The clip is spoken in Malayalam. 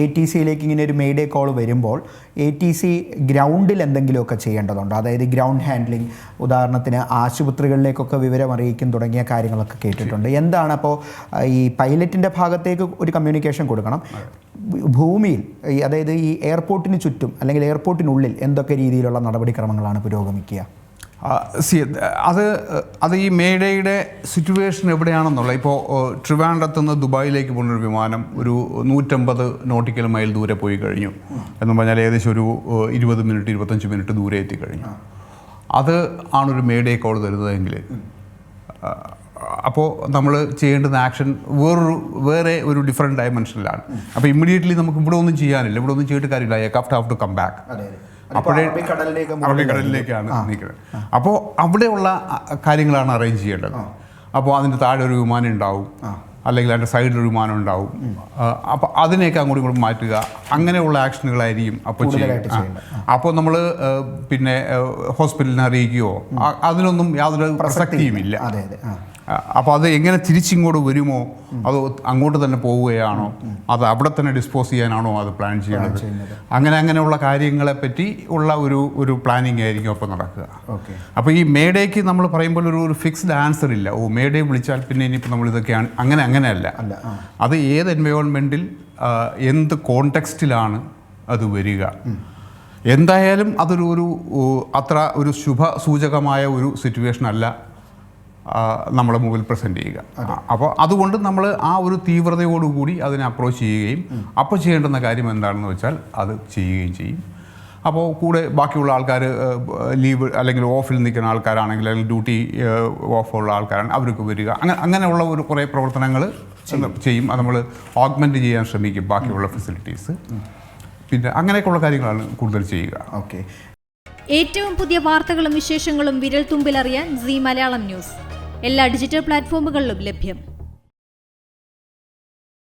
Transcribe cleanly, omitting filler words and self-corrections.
ATCയിലേക്ക് ഇങ്ങനെ ഒരു മെയ്ഡേ കോൾ വരുമ്പോൾ ATC ഗ്രൗണ്ടിൽ എന്തെങ്കിലുമൊക്കെ ചെയ്യേണ്ടതുണ്ട്, അതായത് ഗ്രൗണ്ട് ഹാൻഡ്ലിംഗ്, ഉദാഹരണത്തിന് ആശുപത്രികളിലേക്കൊക്കെ വിവരം അറിയിക്കും തുടങ്ങിയ കാര്യങ്ങളൊക്കെ കേട്ടിട്ടുണ്ട്. എന്താണ് അപ്പോൾ ഈ പൈലറ്റിൻ്റെ ഭാഗത്തേക്ക് ഒരു കമ്മ്യൂണിക്കേഷൻ കൊടുക്കണം, ഭൂമിയിൽ അതായത് ഈ എയർപോർട്ടിന് ചുറ്റും അല്ലെങ്കിൽ എയർപോർട്ടിനുള്ളിൽ എന്തൊക്കെ രീതിയിലുള്ള നടപടിക്രമങ്ങളാണ് പുരോഗമിക്കുക? അത് ഈ മേഡയുടെ സിറ്റുവേഷൻ എവിടെയാണെന്നുള്ള, ഇപ്പോൾ ട്രിവാൻഡ്രത്ത് നിന്ന് ദുബായിലേക്ക് പോകുന്നൊരു വിമാനം ഒരു 150 നോട്ടിക്കൽ മൈൽ ദൂരെ പോയി കഴിഞ്ഞു എന്ന് പറഞ്ഞാൽ ഏകദേശം ഒരു 20 മിനിറ്റ് 25 മിനിറ്റ് ദൂരെ എത്തിക്കഴിഞ്ഞു. അത് ആണൊരു മേഡേ കോൾ തരുന്നതെങ്കിൽ അപ്പോൾ നമ്മൾ ചെയ്യേണ്ടുന്ന ആക്ഷൻ വേറെ ഒരു ഡിഫറെൻറ്റ് ഡയമെൻഷനിലാണ്. അപ്പോൾ ഇമ്മീഡിയറ്റ്ലി നമുക്ക് ഇവിടെ ഒന്നും ചെയ്യാനില്ല, ഇവിടെ ഒന്നും ചെയ്തിട്ട് കാര്യമില്ല. Aircraft have to come back. അറബിക്കടലിലേക്കാണ് നിൽക്കുന്നത്. അപ്പോൾ അവിടെയുള്ള കാര്യങ്ങളാണ് അറേഞ്ച് ചെയ്യേണ്ടത്. അപ്പോൾ അതിൻ്റെ താഴെ ഒരു വിമാനം ഉണ്ടാവും, അല്ലെങ്കിൽ അതിൻ്റെ സൈഡിലൊരു വിമാനം ഉണ്ടാവും. അപ്പോൾ അതിനെയൊക്കെ അങ്ങോട്ടും ഇങ്ങോട്ടും മാറ്റുക, അങ്ങനെയുള്ള ആക്ഷനുകളായിരിക്കും അപ്പോൾ ചെയ്യുക. അപ്പോൾ നമ്മൾ പിന്നെ ഹോസ്പിറ്റലിനെ അറിയിക്കുകയോ അതിനൊന്നും യാതൊരു പ്രസക്തിയുമില്ല. അപ്പോൾ അത് എങ്ങനെ തിരിച്ചിങ്ങോട്ട് വരുമോ, അത് അങ്ങോട്ട് തന്നെ പോവുകയാണോ, അത് അവിടെ തന്നെ ഡിസ്പോസ് ചെയ്യാനാണോ അത് പ്ലാൻ ചെയ്യുന്നത്, അങ്ങനെയുള്ള കാര്യങ്ങളെപ്പറ്റി ഉള്ള ഒരു പ്ലാനിങ് ആയിരിക്കും അപ്പോൾ നടക്കുക. അപ്പോൾ ഈ മേഡേക്ക് നമ്മൾ പറയുമ്പോൾ ഒരു ഫിക്സ്ഡ് ആൻസർ ഇല്ല. മേഡേ വിളിച്ചാൽ പിന്നെ ഇനിയിപ്പോൾ നമ്മൾ ഇതൊക്കെയാണ്, അങ്ങനെയല്ല. അത് ഏത് എൻവയോൺമെൻറ്റിൽ എന്ത് കോണ്ടെക്സ്റ്റിലാണ് അത് വരിക, എന്തായാലും അതൊരു അത്ര ഒരു ശുഭ സൂചകമായ ഒരു സിറ്റുവേഷൻ അല്ല നമ്മളെ മുമ്പിൽ പ്രസൻറ്റ് ചെയ്യുക. അപ്പോൾ അതുകൊണ്ട് നമ്മൾ ആ ഒരു തീവ്രതയോടുകൂടി അതിനെ അപ്രോച്ച് ചെയ്യുകയും അപ്പോൾ ചെയ്യേണ്ടുന്ന കാര്യം എന്താണെന്ന് വെച്ചാൽ അത് ചെയ്യുകയും ചെയ്യും. അപ്പോൾ കൂടെ ബാക്കിയുള്ള ആൾക്കാർ ലീവ് അല്ലെങ്കിൽ ഓഫിൽ നിൽക്കുന്ന ആൾക്കാരാണെങ്കിൽ, അല്ലെങ്കിൽ ഡ്യൂട്ടി ഓഫുള്ള ആൾക്കാരാണ്, അവർക്ക് വരിക, അങ്ങനെയുള്ള ഒരു കുറേ പ്രവർത്തനങ്ങൾ ചെയ്യും. അത് നമ്മൾ ഓഗ്മെൻറ്റ് ചെയ്യാൻ ശ്രമിക്കും ബാക്കിയുള്ള ഫെസിലിറ്റീസ്. പിന്നെ അങ്ങനെയൊക്കെയുള്ള കാര്യങ്ങളാണ് കൂടുതൽ ചെയ്യുക. ഓക്കെ. ഏറ്റവും പുതിയ വാർത്തകളും വിശേഷങ്ങളും വിരൽ തുമ്പിലറിയാൻ സീ മലയാളം ന്യൂസ് എല്ലാ ഡിജിറ്റൽ പ്ലാറ്റ്ഫോമുകളിലും ലഭ്യം.